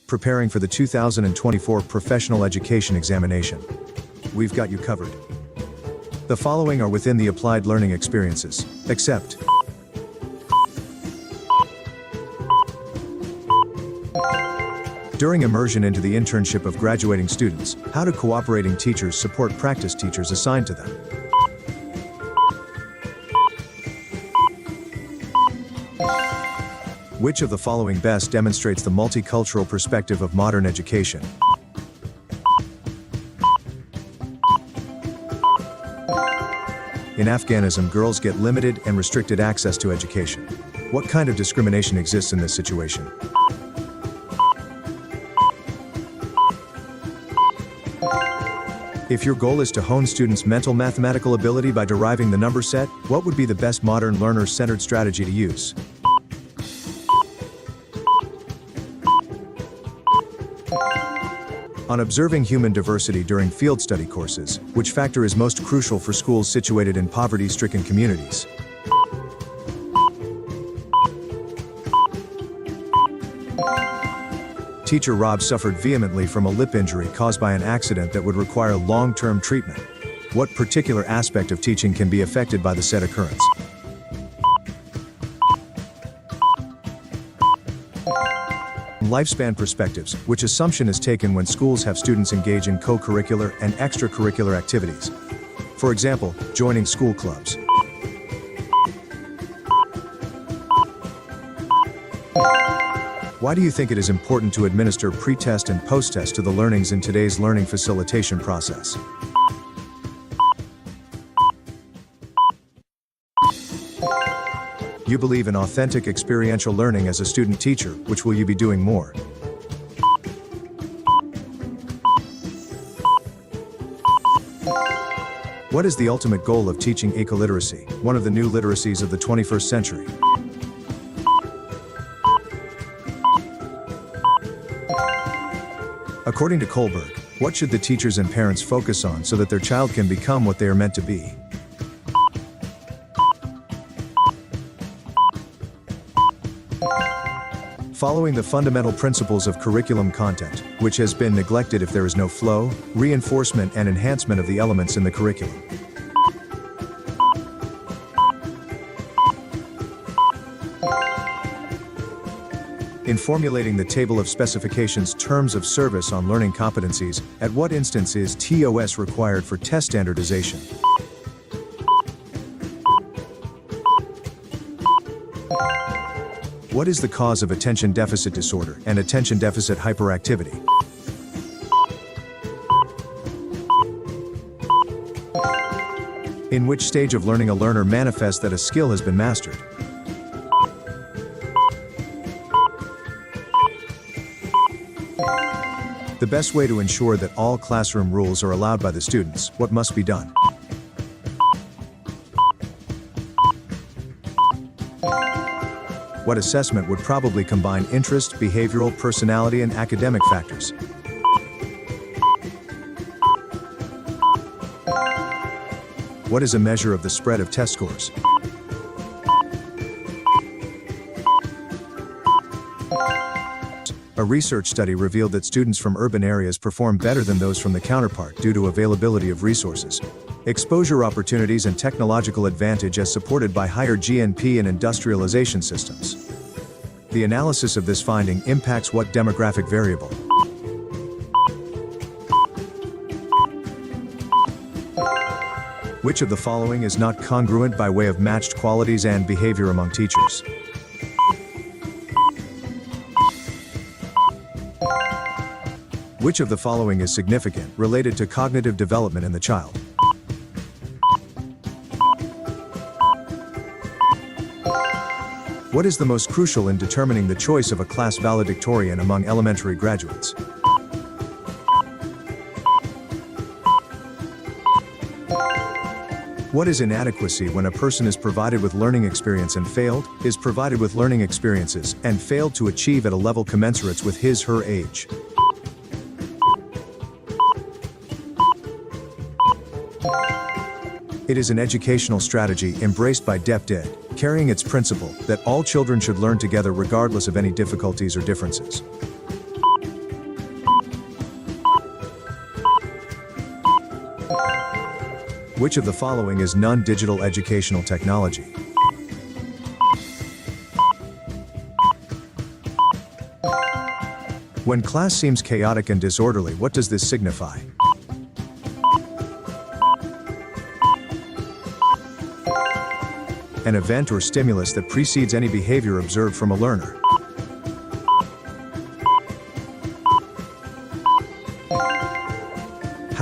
preparing for the 2024 Professional Education Examination. We've got you covered. The following are within the applied learning experiences, except during immersion into the internship of graduating students, how do cooperating teachers support practice teachers assigned to them? Which of the following best demonstrates the multicultural perspective of modern education? In Afghanistan, girls get limited and restricted access to education. What kind of discrimination exists in this situation? If your goal is to hone students' mental mathematical ability by deriving the number set, what would be the best modern learner-centered strategy to use? On observing human diversity during field study courses, which factor is most crucial for schools situated in poverty-stricken communities? Teacher Rob suffered vehemently from a lip injury caused by an accident that would require long-term treatment. What particular aspect of teaching can be affected by the said occurrence? Lifespan perspectives, which assumption is taken when schools have students engage in co-curricular and extracurricular activities. For example, joining school clubs. Why do you think it is important to administer pre-test and post-test to the learnings in today's learning facilitation process? You believe in authentic experiential learning as a student teacher, which will you be doing more? What is the ultimate goal of teaching ecoliteracy, one of the new literacies of the 21st century? According to Kohlberg, what should the teachers and parents focus on so that their child can become what they are meant to be? Following the fundamental principles of curriculum content, which has been neglected if there is no flow, reinforcement and enhancement of the elements in the curriculum. In formulating the table of specifications terms of service on learning competencies, at what instance is TOS required for test standardization? What is the cause of attention deficit disorder and attention deficit hyperactivity? In which stage of learning a learner manifests that a skill has been mastered? The best way to ensure that all classroom rules are allowed by the students, what must be done? What assessment would probably combine interest, behavioral, personality, and academic factors? What is a measure of the spread of test scores? A research study revealed that students from urban areas perform better than those from the counterpart due to availability of resources, exposure opportunities and technological advantage as supported by higher GNP and industrialization systems. The analysis of this finding impacts what demographic variable? Which of the following is not congruent by way of matched qualities and behavior among teachers? Which of the following is significant, related to cognitive development in the child? What is the most crucial in determining the choice of a class valedictorian among elementary graduates? What is inadequacy when a person is provided with learning experience and failed, is provided with learning experiences, and failed to achieve at a level commensurate with his/her age? It is an educational strategy embraced by DepEd, carrying its principle that all children should learn together regardless of any difficulties or differences. Which of the following is non-digital educational technology? When class seems chaotic and disorderly, what does this signify? An event or stimulus that precedes any behavior observed from a learner.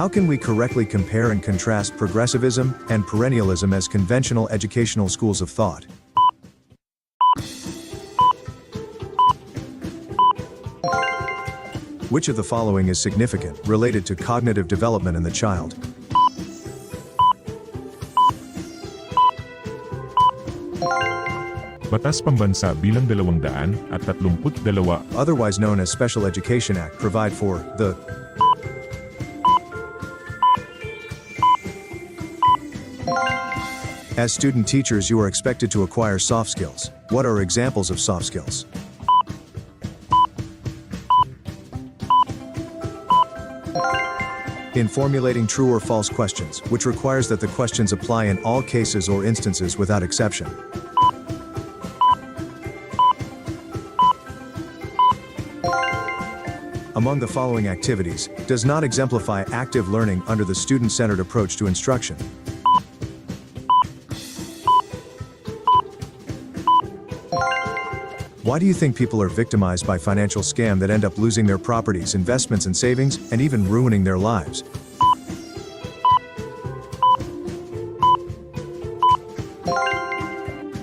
How can we correctly compare and contrast progressivism and perennialism as conventional educational schools of thought? Which of the following is significant, related to cognitive development in the child? Batas Pambansa bilang 232, Otherwise known as Special Education Act, provide for the As student teachers, you are expected to acquire soft skills. What are examples of soft skills? In formulating true or false questions, which requires that the questions apply in all cases or instances without exception. Among the following activities, does not exemplify active learning under the student-centered approach to instruction. Why do you think people are victimized by financial scam that end up losing their properties, investments and savings, and even ruining their lives?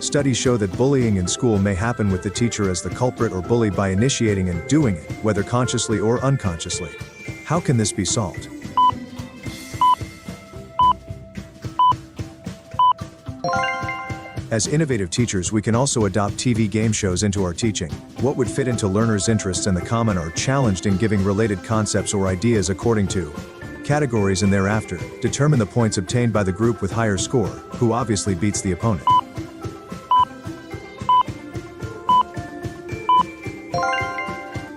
Studies show that bullying in school may happen with the teacher as the culprit or bully by initiating and doing it, whether consciously or unconsciously. How can this be solved? As innovative teachers, we can also adopt TV game shows into our teaching. What would fit into learners' interests and the common are challenged in giving related concepts or ideas according to categories, and thereafter, determine the points obtained by the group with higher score, who obviously beats the opponent.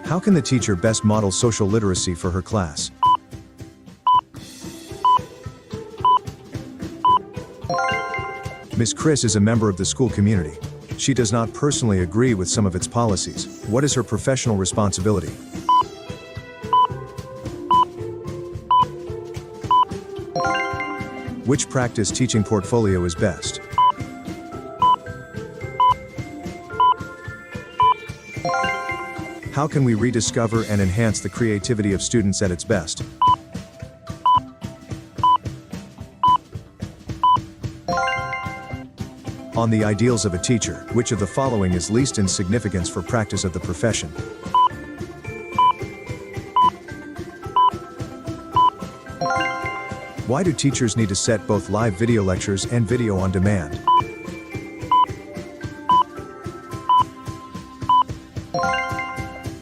How can the teacher best model social literacy for her class? Ms. Chris is a member of the school community. She does not personally agree with some of its policies. What is her professional responsibility? Which practice teaching portfolio is best? How can we rediscover and enhance the creativity of students at its best? On the ideals of a teacher, which of the following is least in significance for practice of the profession? Why do teachers need to set both live video lectures and video on demand?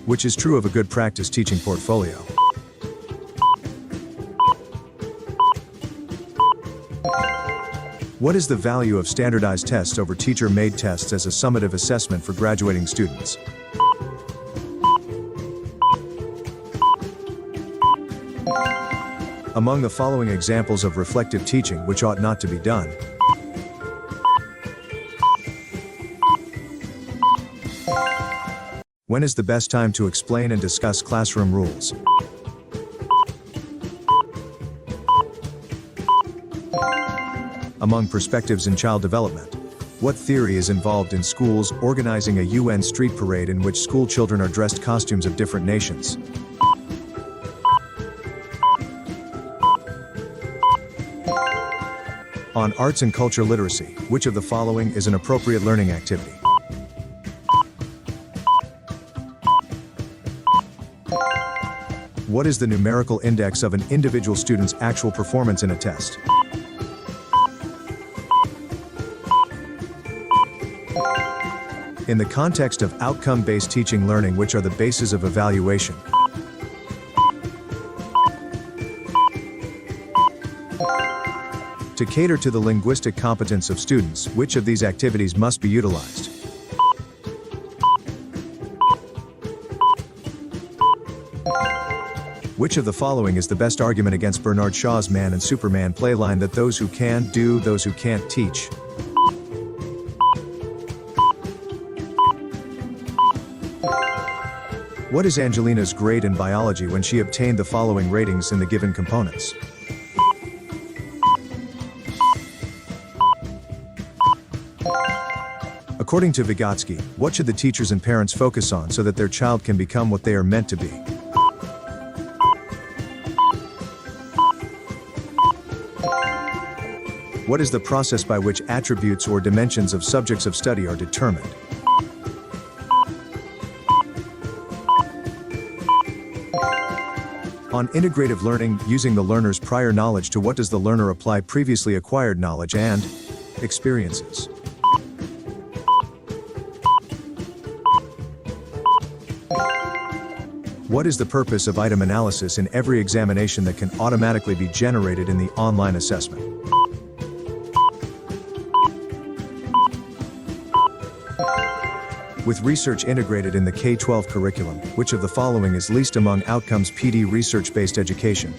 Which is true of a good practice teaching portfolio? What is the value of standardized tests over teacher-made tests as a summative assessment for graduating students? Among the following examples of reflective teaching which ought not to be done. When is the best time to explain and discuss classroom rules? Among perspectives in child development, what theory is involved in schools organizing a UN street parade in which school children are dressed costumes of different nations? On arts and culture literacy, which of the following is an appropriate learning activity? What is the numerical index of an individual student's actual performance in a test? In the context of outcome-based teaching learning, which are the bases of evaluation? To cater to the linguistic competence of students, which of these activities must be utilized? Which of the following is the best argument against Bernard Shaw's Man and Superman playline that those who can do, those who can't teach? What is Angelina's grade in biology when she obtained the following ratings in the given components? According to Vygotsky, what should the teachers and parents focus on so that their child can become what they are meant to be? What is the process by which attributes or dimensions of subjects of study are determined? On integrative learning, using the learner's prior knowledge to what does the learner apply previously acquired knowledge and experiences? What is the purpose of item analysis in every examination that can automatically be generated in the online assessment? With research integrated in the K-12 curriculum, which of the following is least among outcomes PD research-based education?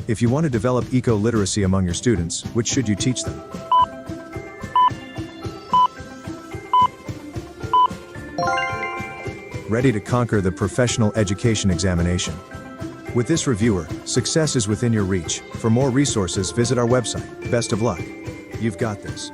If you want to develop eco-literacy among your students, which should you teach them? Ready to conquer the professional education examination. With this reviewer, success is within your reach. For more resources, visit our website. Best of luck. You've got this.